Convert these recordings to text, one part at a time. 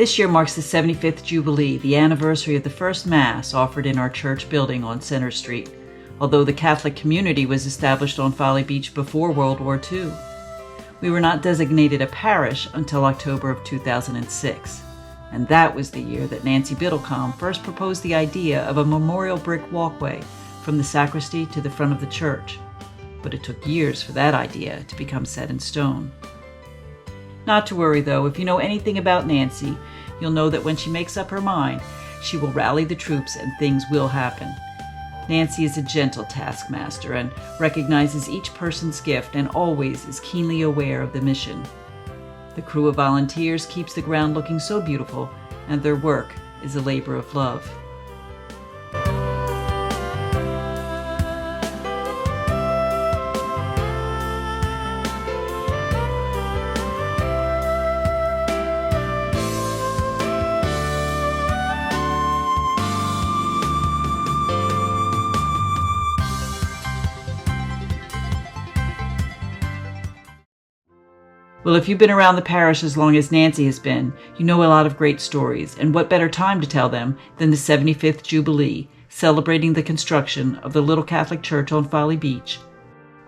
This year marks the 75th Jubilee, the anniversary of the first Mass offered in our church building on Center Street, although the Catholic community was established on Folly Beach before World War II. We were not designated a parish until October of 2006, and that was the year that Nancy Biddlecom first proposed the idea of a memorial brick walkway from the sacristy to the front of the church. But it took years for that idea to become set in stone. Not to worry though, if you know anything about Nancy, you'll know that when she makes up her mind, she will rally the troops and things will happen. Nancy is a gentle taskmaster and recognizes each person's gift and always is keenly aware of the mission. The crew of volunteers keeps the ground looking so beautiful, and their work is a labor of love. Well, if you've been around the parish as long as Nancy has been, you know a lot of great stories, and what better time to tell them than the 75th Jubilee, celebrating the construction of the little Catholic church on Folly Beach,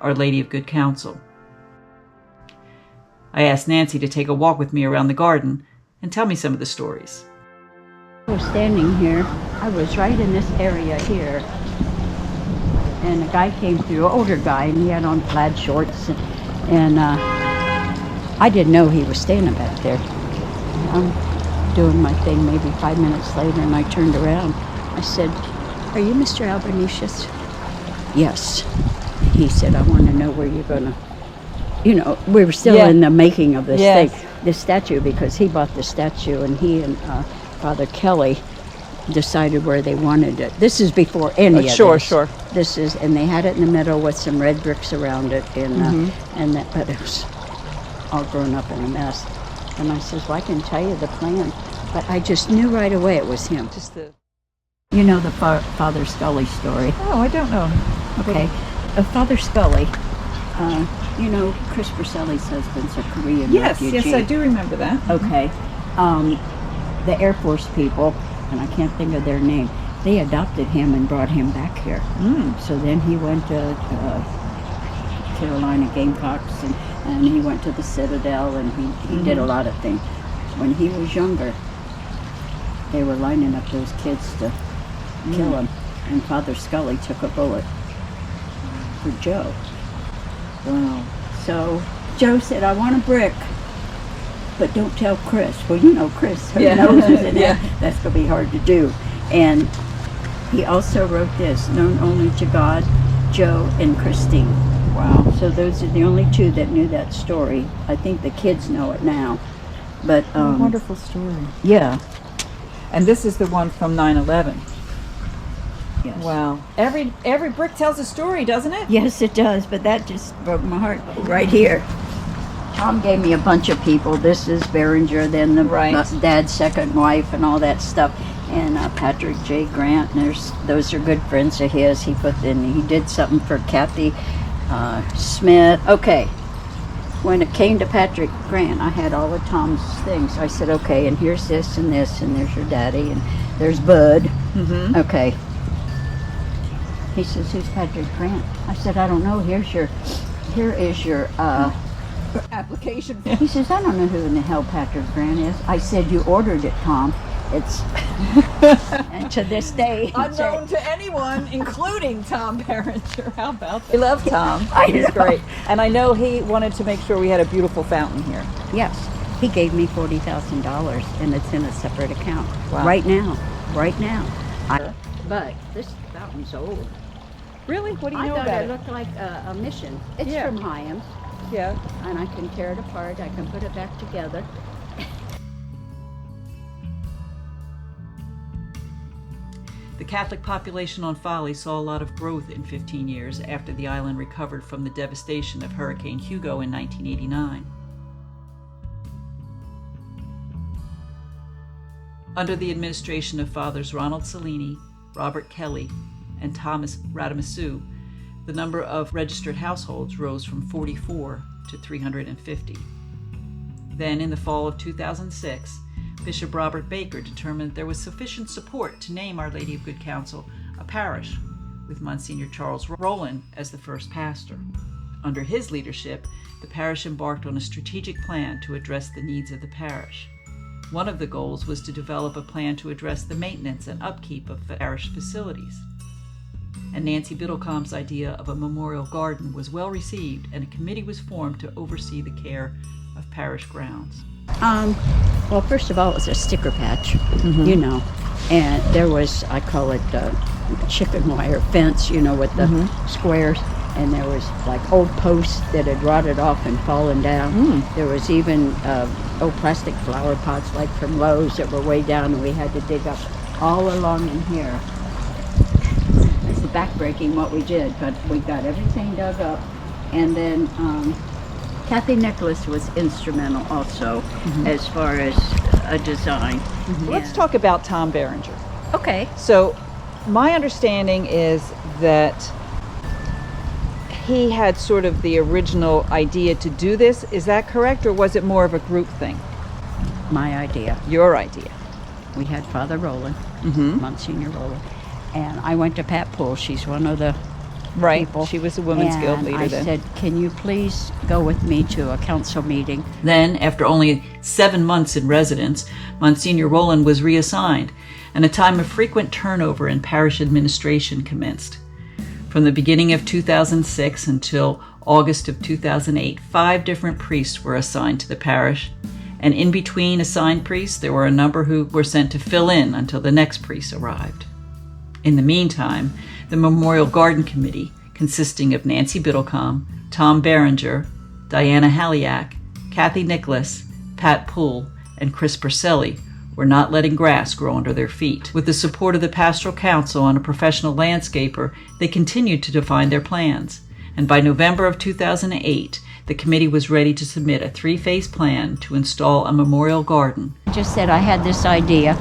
Our Lady of Good Counsel. I asked Nancy to take a walk with me around the garden and tell me some of the stories. I was standing here. I was right in this area here, and a guy came through, an older guy, and he had on plaid shorts, and I didn't know he was standing back there. I'm doing my thing maybe 5 minutes later, and I turned around. I said, "Are you Mr. Albanesius?" "Yes." He said, "I want to know where you're going to..." You know, we were still in the making of this thing, this statue, because he bought the statue, and he and Father Kelly decided where they wanted it. This is before any of this. Sure. This is, and they had it in the middle with some red bricks around it, and that, but it was all grown up in a mess. And I says, "Well, I can tell you the plan," but I just knew right away it was him. You know the Father Scully story? Oh, I don't know. Okay, Father Scully. You know, Chris Purcell's husband's a Korean refugee. Yes, I do remember that. Okay, the Air Force people, and I can't think of their name, they adopted him and brought him back here. So then he went to Carolina Gamecocks, and he went to the Citadel, and he did a lot of things. When he was younger, they were lining up those kids to kill him, and Father Scully took a bullet for Joe. Wow. So Joe said, "I want a brick, but don't tell Chris." Well, you know Chris, her nose is in there. That's going to be hard to do. And he also wrote this, "Known only to God, Joe and Christine." Wow. So those are the only two that knew that story. I think the kids know it now. But Wonderful story. Yeah. And this is the one from 9/11. Yes. Wow. Every brick tells a story, doesn't it? Yes, it does, but that just broke my heart right here. Tom gave me a bunch of people. This is Behringer, then the dad's second wife and all that stuff. And Patrick J. Grant, and those are good friends of his. He did something for Kathy Smith. Okay. When it came to Patrick Grant, I had all of Tom's things. I said, "Okay, and here's this, and there's your daddy, and there's Bud." Okay. He says, "Who's Patrick Grant?" I said, "I don't know. Here is your application. He says, "I don't know who in the hell Patrick Grant is." I said, "You ordered it, Tom. It's..." And to this day, Unknown to anyone, including Tom Behringer. How about that? We love Tom. I He's know. great. And I know he wanted to make sure we had a beautiful fountain here. Yes. He gave me $40,000, and it's in a separate account. Wow. Right now. But this fountain's old. Really? What do you I know thought about it looked like a mission. It's from Hyams. Yeah. And I can tear it apart. I can put it back together. The Catholic population on Folly saw a lot of growth in 15 years after the island recovered from the devastation of Hurricane Hugo in 1989. Under the administration of Fathers Ronald Cellini, Robert Kelly, and Thomas Radamasu, the number of registered households rose from 44 to 350. Then, in the fall of 2006, Bishop Robert Baker determined there was sufficient support to name Our Lady of Good Counsel a parish, with Monsignor Charles Rowland as the first pastor. Under his leadership, the parish embarked on a strategic plan to address the needs of the parish. One of the goals was to develop a plan to address the maintenance and upkeep of parish facilities. And Nancy Biddlecom's idea of a memorial garden was well received, and a committee was formed to oversee the care of parish grounds. Well, first of all, it was a sticker patch, you know, and there was, I call it chicken wire fence, you know, with the squares, and there was like old posts that had rotted off and fallen down. There was even old plastic flower pots like from Lowe's that were way down, and we had to dig up all along in here. It's backbreaking what we did, but we got everything dug up, and then Kathy Nicholas was instrumental also as far as a design. Let's talk about Tom Berenger. Okay. So my understanding is that he had sort of the original idea to do this. Is that correct, or was it more of a group thing? My idea. Your idea. We had Father Rowland, Monsignor Rowland, and I went to Pat Poole. She's one of the people. She was a Women's Guild leader I then. said, can you please go with me to a council meeting? Then, after only 7 months in residence, Monsignor Rowland was reassigned, and a time of frequent turnover in parish administration commenced. From the beginning of 2006 until August of 2008, 5 different priests were assigned to the parish, and in between assigned priests, there were a number who were sent to fill in until the next priest arrived. In the meantime, the Memorial Garden Committee, consisting of Nancy Biddlecom, Tom Berenger, Diana Haliak, Kathy Nicholas, Pat Poole, and Chris Purcelli, were not letting grass grow under their feet. With the support of the Pastoral Council and a professional landscaper, they continued to define their plans. And by November of 2008, the committee was ready to submit a 3-phase plan to install a memorial garden. I just said I had this idea.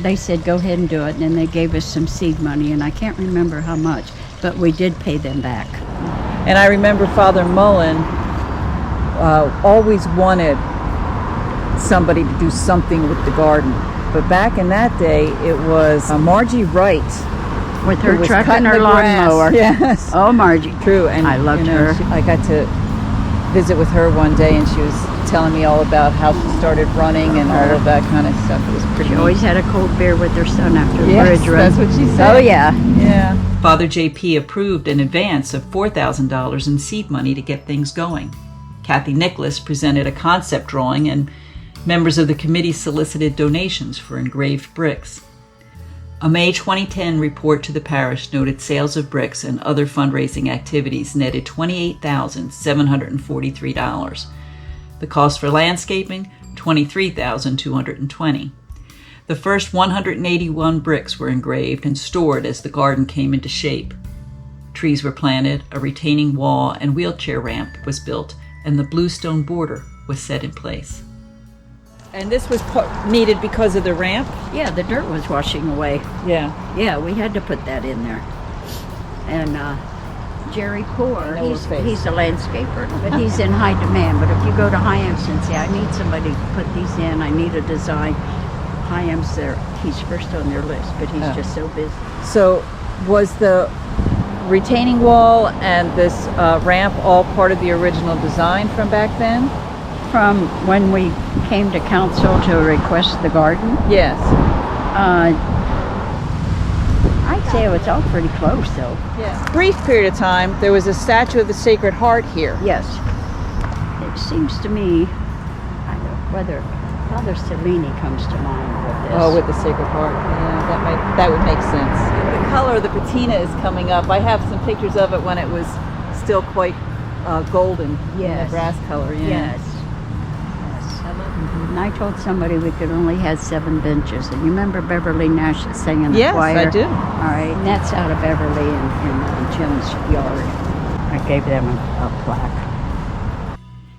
They said go ahead and do it, and then they gave us some seed money, and I can't remember how much, but we did pay them back. And I remember Father Mullen always wanted somebody to do something with the garden. But back in that day, it was Margie Wright. With her was truck cutting and her the grass. lawnmower. Yes. Oh, Margie. True. And I loved her. I got to visit with her one day, and she was telling me all about how she started running and all of that kind of stuff. It was pretty She neat. always had a cold beer with her son after the Yes, bridge run. that's what she said. Oh, yeah. Yeah. Father J.P. approved an advance of $4,000 in seed money to get things going. Kathy Nicholas presented a concept drawing, and members of the committee solicited donations for engraved bricks. A May 2010 report to the parish noted sales of bricks and other fundraising activities netted $28,743. The cost for landscaping, $23,220. The first 181 bricks were engraved and stored as the garden came into shape. Trees were planted, a retaining wall and wheelchair ramp was built, and the bluestone border was set in place. And this was needed because of the ramp? Yeah, the dirt was washing away. Yeah. Yeah, we had to put that in there. And Jerry Poor, he's a landscaper, but he's in high demand. But if you go to Hyams and say, I need somebody to put these in, I need a design, Hyams there, he's first on their list, but he's just so busy. So was the retaining wall and this ramp all part of the original design from back then? From when we came to council to request the garden, Yes. I'd say it was all pretty close, though. Yeah. Brief period of time, there was a statue of the Sacred Heart here. Yes. It seems to me, I don't know whether Father Cellini comes to mind with this. Oh, with the Sacred Heart. Yeah, that would make sense. The color of the patina is coming up. I have some pictures of it when it was still quite golden. Yes. The grass color. Yeah. Yes. And I told somebody we could only have 7 benches. And you remember Beverly Nash singing in the Yes, choir? I do. All right, and that's out of Beverly in Jim's yard. I gave them a plaque.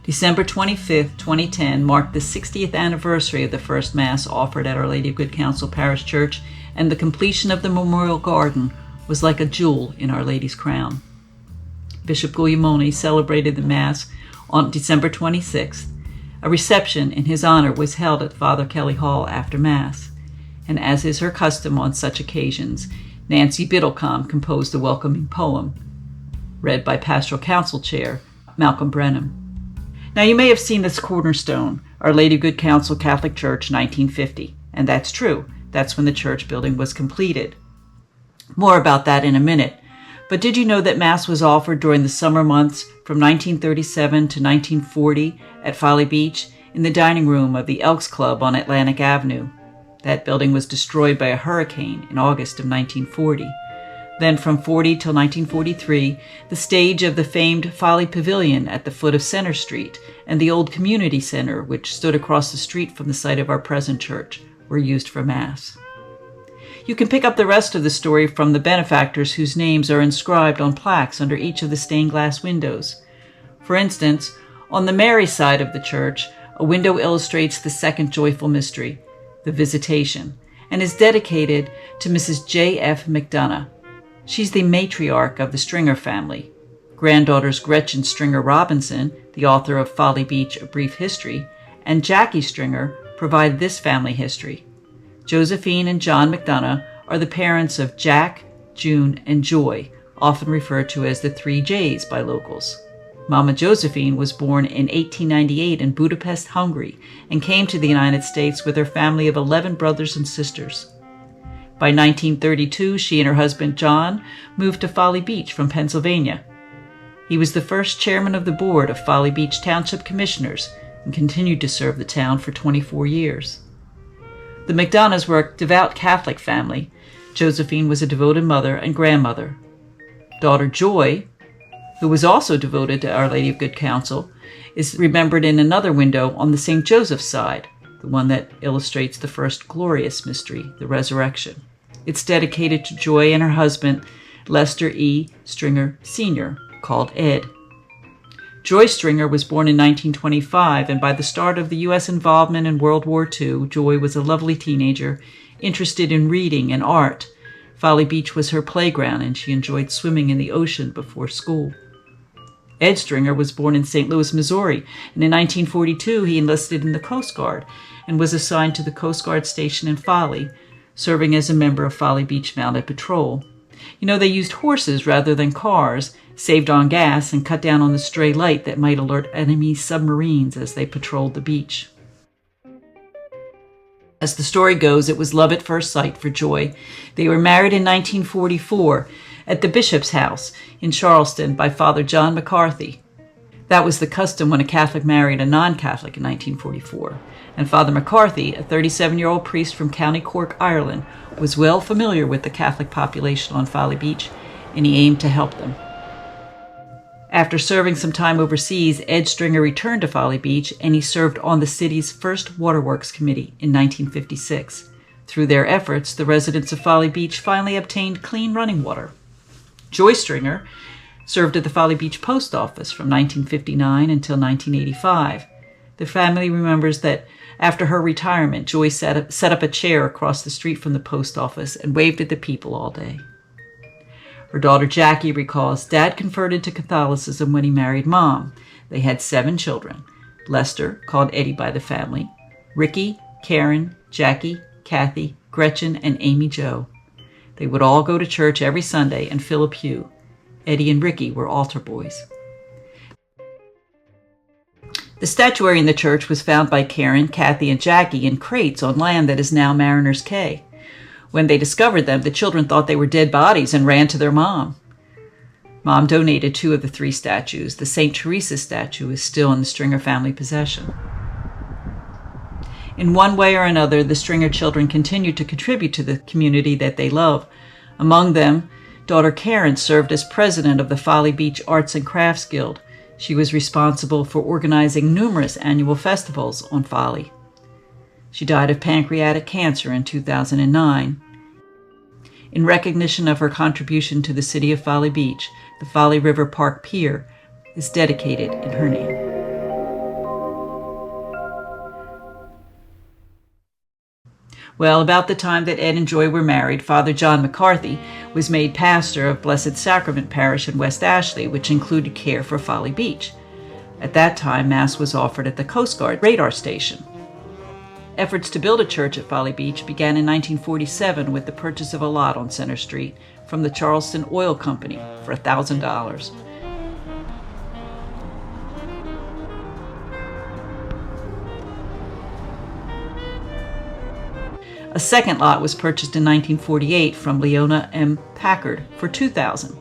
December 25, 2010 marked the 60th anniversary of the first Mass offered at Our Lady of Good Counsel Parish Church, and the completion of the Memorial Garden was like a jewel in Our Lady's crown. Bishop Guglielmone celebrated the Mass on December 26th, A reception in his honor was held at Father Kelly Hall after Mass, and as is her custom on such occasions, Nancy Biddlecom composed a welcoming poem, read by Pastoral Council Chair Malcolm Brenham. Now you may have seen this cornerstone, Our Lady of Good Counsel Catholic Church, 1950, and that's true. That's when the church building was completed. More about that in a minute. But did you know that Mass was offered during the summer months from 1937 to 1940 at Folly Beach in the dining room of the Elks Club on Atlantic Avenue? That building was destroyed by a hurricane in August of 1940. Then from 40 till 1943, the stage of the famed Folly Pavilion at the foot of Center Street and the old community center, which stood across the street from the site of our present church, were used for Mass. You can pick up the rest of the story from the benefactors whose names are inscribed on plaques under each of the stained glass windows. For instance, on the Mary side of the church, a window illustrates the second joyful mystery, the Visitation, and is dedicated to Mrs. J.F. McDonough. She's the matriarch of the Stringer family. Granddaughters Gretchen Stringer Robinson, the author of Folly Beach, A Brief History, and Jackie Stringer provide this family history. Josephine and John McDonough are the parents of Jack, June, and Joy, often referred to as the 3 J's by locals. Mama Josephine was born in 1898 in Budapest, Hungary, and came to the United States with her family of 11 brothers and sisters. By 1932, she and her husband John moved to Folly Beach from Pennsylvania. He was the first chairman of the board of Folly Beach Township Commissioners and continued to serve the town for 24 years. The McDonoughs were a devout Catholic family. Josephine was a devoted mother and grandmother. Daughter Joy, who was also devoted to Our Lady of Good Counsel, is remembered in another window on the St. Joseph's side, the one that illustrates the first glorious mystery, the resurrection. It's dedicated to Joy and her husband, Lester E. Stringer Sr., called Ed. Joy Stringer was born in 1925, and by the start of the U.S. involvement in World War II, Joy was a lovely teenager, interested in reading and art. Folly Beach was her playground, and she enjoyed swimming in the ocean before school. Ed Stringer was born in St. Louis, Missouri, and in 1942 he enlisted in the Coast Guard and was assigned to the Coast Guard station in Folly, serving as a member of Folly Beach Mounted Patrol. You know, they used horses rather than cars, saved on gas, and cut down on the stray light that might alert enemy submarines as they patrolled the beach. As the story goes, it was love at first sight for Joy. They were married in 1944 at the Bishop's House in Charleston by Father John McCarthy. That was the custom when a Catholic married a non-Catholic in 1944. And Father McCarthy, a 37-year-old priest from County Cork, Ireland, was well familiar with the Catholic population on Folly Beach, and he aimed to help them. After serving some time overseas, Ed Stringer returned to Folly Beach, and he served on the city's first Waterworks Committee in 1956. Through their efforts, the residents of Folly Beach finally obtained clean running water. Joy Stringer served at the Folly Beach Post Office from 1959 until 1985. The family remembers that after her retirement, Joy set up a chair across the street from the post office and waved at the people all day. Her daughter Jackie recalls Dad converted to Catholicism when he married Mom. They had 7 children. Lester, called Eddie by the family, Ricky, Karen, Jackie, Kathy, Gretchen, and Amy Jo. They would all go to church every Sunday and fill a pew. Eddie and Ricky were altar boys. The statuary in the church was found by Karen, Kathy, and Jackie in crates on land that is now Mariners Cay. When they discovered them, the children thought they were dead bodies and ran to their mom. Mom donated 2 of the 3 statues. The St. Teresa statue is still in the Stringer family possession. In one way or another, the Stringer children continued to contribute to the community that they love. Among them, daughter Karen served as president of the Folly Beach Arts and Crafts Guild. She was responsible for organizing numerous annual festivals on Folly. She died of pancreatic cancer in 2009. In recognition of her contribution to the city of Folly Beach, the Folly River Park Pier is dedicated in her name. Well, about the time that Ed and Joy were married, Father John McCarthy was made pastor of Blessed Sacrament Parish in West Ashley, which included care for Folly Beach. At that time, Mass was offered at the Coast Guard radar station. Efforts to build a church at Folly Beach began in 1947 with the purchase of a lot on Center Street from the Charleston Oil Company for $1,000. A second lot was purchased in 1948 from Leona M. Packard for $2,000.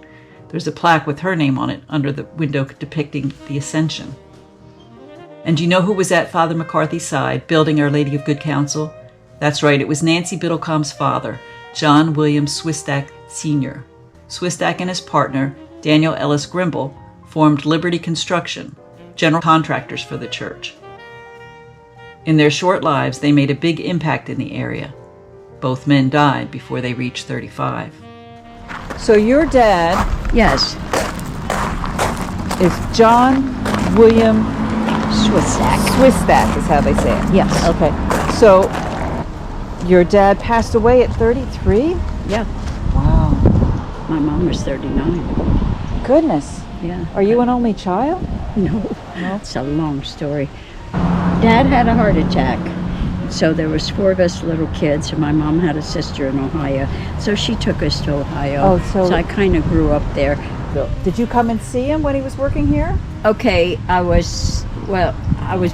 There's a plaque with her name on it under the window depicting the Ascension. And do you know who was at Father McCarthy's side, building Our Lady of Good Counsel? That's right, it was Nancy Biddlecom's father, John William Swistack Sr. Swistack and his partner, Daniel Ellis Grimble, formed Liberty Construction, general contractors for the church. In their short lives, they made a big impact in the area. Both men died before they reached 35. So your dad Yes, is John William Swissack. Swistack is how they say it. Yes. Okay. So your dad passed away at 33? Yeah, Wow. my mom was 39. Goodness. Yeah. Are you an only child? No, it's a long story. Dad had a heart attack. So there was 4 of us little kids, and my mom had a sister in Ohio. So she took us to Ohio. Oh, so I kind of grew up there. Did you come and see him when he was working here? Okay, I was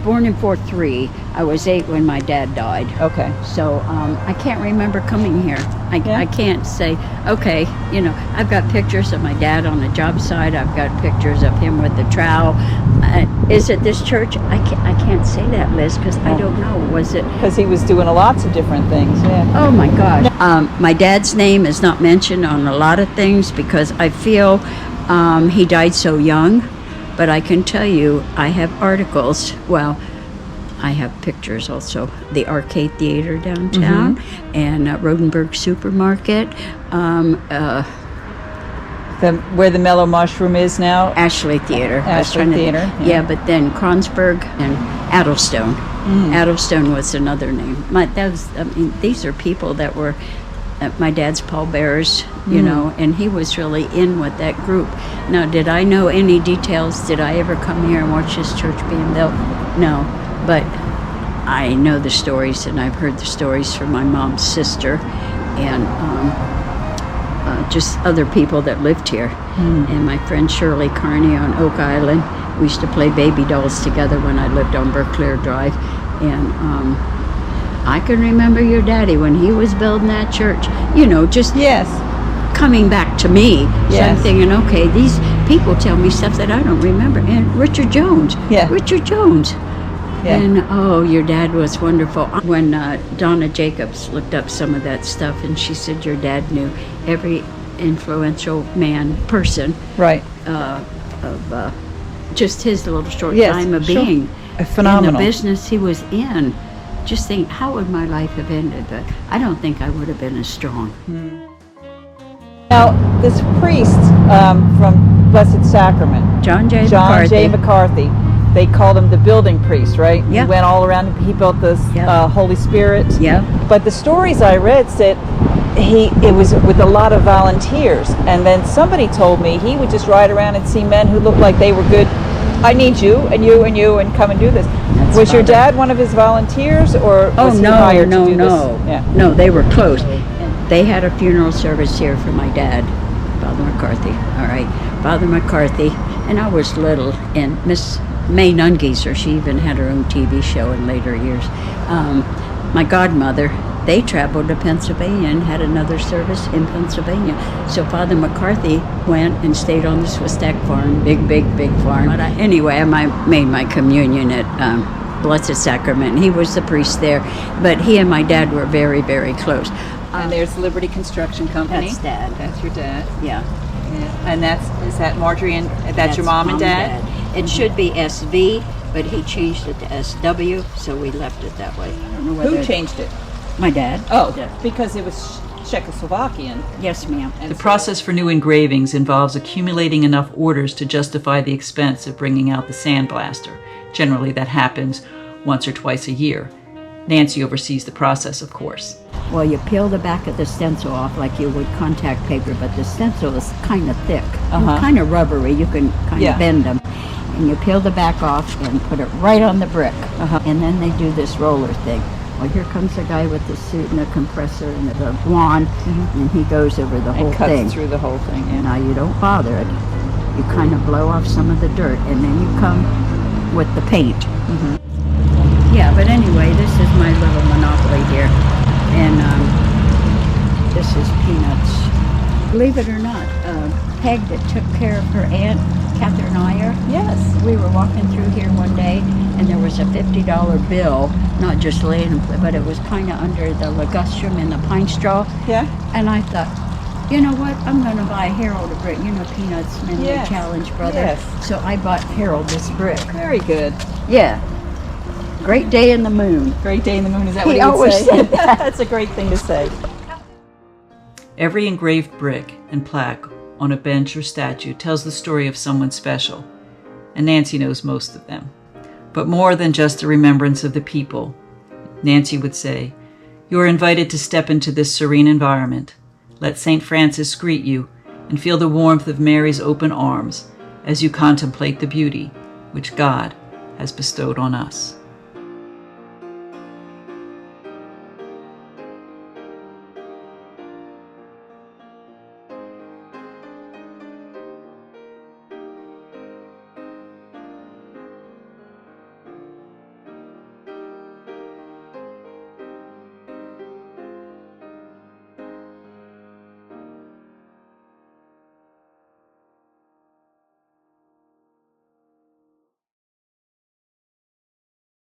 born in 43. I was 8 when my dad died. Okay. So I can't remember coming here. I can't say, okay, I've got pictures of my dad on the job site. I've got pictures of him with the trowel. Is it this church? I can't say that, Liz, because I don't know. Was it? Because he was doing lots of different things, yeah. Oh my gosh. My dad's name is not mentioned on a lot of things because I feel he died so young. But I can tell you, I have articles. Well, I have pictures also. The Arcade Theater downtown and Rodenberg Supermarket. Where the Mellow Mushroom is now? Ashley Theater. Ashley Theater. Yeah, but then Kronsberg and Addlestone. Addlestone was another name. These are people that were my dad's pallbearers, and he was really in with that group. Now, did I know any details? Did I ever come here and watch this church being built? No, but I know the stories, and I've heard the stories from my mom's sister and just other people that lived here. And my friend Shirley Carney on Oak Island, we used to play baby dolls together when I lived on Berklear Drive. And I can remember your daddy when he was building that church, just coming back to me. So I'm thinking, okay, these people tell me stuff that I don't remember. And Richard Jones. Yeah. Richard Jones. Yeah. And your dad was wonderful. When Donna Jacobs looked up some of that stuff, and she said your dad knew every influential person. Right. Of just his little short Yes, time of sure. being Phenomenal. in the business he was in. Just think, how would my life have ended? But I don't think I would have been as strong. Now, this priest from Blessed Sacrament, John J. McCarthy, they called him the building priest, right? Yeah. He went all around, he built this Holy Spirit. Yeah. But the stories I read said it was with a lot of volunteers. And then somebody told me he would just ride around and see men who looked like they were good. I need you and you and you and come and do this. Was your dad one of his volunteers, or was he hired to do this? Yeah. No, they were close. They had a funeral service here for my dad, Father McCarthy. All right, Father McCarthy, and I was little, and Miss May Nungieser, she even had her own TV show in later years. My godmother, they traveled to Pennsylvania and had another service in Pennsylvania. So Father McCarthy went and stayed on the Swistack farm, big farm. But anyway, I made my communion at Blessed Sacrament. He was the priest there, but he and my dad were very, very close. And there's Liberty Construction Company. That's Dad. That's your dad. Yeah. And is that Marjorie and that's your mom and dad? It should be SV, but he changed it to SW, so we left it that way. I don't know Who changed it? My dad. Oh, because it was Czechoslovakian. Yes, ma'am. The process for new engravings involves accumulating enough orders to justify the expense of bringing out the sandblaster. Generally, that happens once or twice a year. Nancy oversees the process, of course. Well, you peel the back of the stencil off like you would contact paper, but the stencil is kind of thick, kind of rubbery. You can kind of bend them. and you peel the back off and put it right on the brick. And then they do this roller thing. Well, here comes a guy with a suit and a compressor and a wand, and he goes over the whole And cuts thing. through the whole thing. Yeah. Now you don't bother it. You kind of blow off some of the dirt, and then you come with the paint. Yeah, but anyway, this is my little monopoly here, and this is Peanuts. Believe it or not, Peg that took care of her aunt, Catherine Iyer. Yes. We were walking through here one day, and there was a $50 bill, not just laying, but it was kind of under the ligustrum and the pine straw. Yeah. And I thought, you know what? I'm going to buy Harold a brick. You know, Peanuts Midway Yes. Challenge, brother. Yes. So I bought Harold this brick. Very good. Yeah. Great day in the moon. Great day in the moon. Is that He what he would always say? said that. That's a great thing to say. Every engraved brick and plaque on a bench or statue tells the story of someone special, and Nancy knows most of them. But more than just a remembrance of the people, Nancy would say, you are invited to step into this serene environment. Let St. Francis greet you and feel the warmth of Mary's open arms as you contemplate the beauty which God has bestowed on us.